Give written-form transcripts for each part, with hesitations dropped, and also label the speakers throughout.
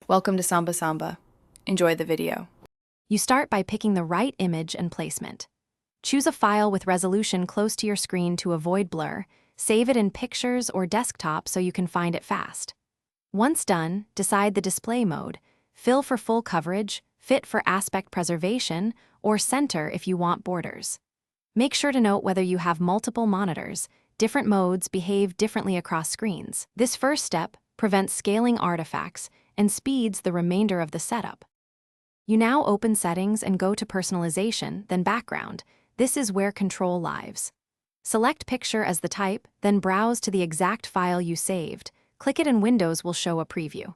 Speaker 1: Welcome to Samba Samba. Enjoy the video.
Speaker 2: You start by picking the right image and placement. Choose a file with resolution close to your screen to avoid blur. Save it in Pictures or Desktop so you can find it fast. Once done, decide the display mode. Fill for full coverage, fit for aspect preservation, or center if you want borders. Make sure to note whether you have multiple monitors. Different modes behave differently across screens. This first step prevents scaling artifacts and speeds the remainder of the setup. You now open Settings and go to Personalization, then Background. This is where control lives. Select Picture as the type, then browse to the exact file you saved. Click it and Windows will show a preview.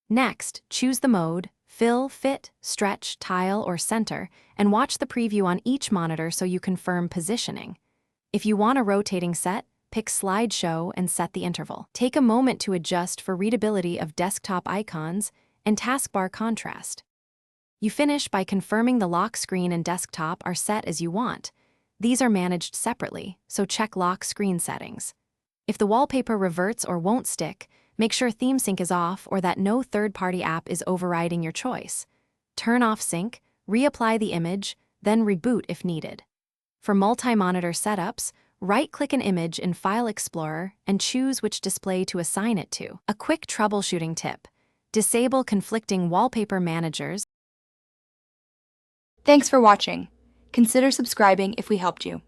Speaker 2: Next, choose the mode, Fill, Fit, Stretch, Tile, or Center, and watch the preview on each monitor so you confirm positioning. If you want a rotating set, pick Slideshow and set the interval. Take a moment to adjust for readability of desktop icons and taskbar contrast. You finish by confirming the lock screen and desktop are set as you want. These are managed separately, so check lock screen settings. If the wallpaper reverts or won't stick, make sure theme sync is off or that no third-party app is overriding your choice. Turn off sync, reapply the image, then reboot if needed. For multi-monitor setups, right-click an image in File Explorer and choose which display to assign it to. A quick troubleshooting tip: disable conflicting wallpaper managers.
Speaker 3: Thanks for watching. Consider subscribing if we helped you.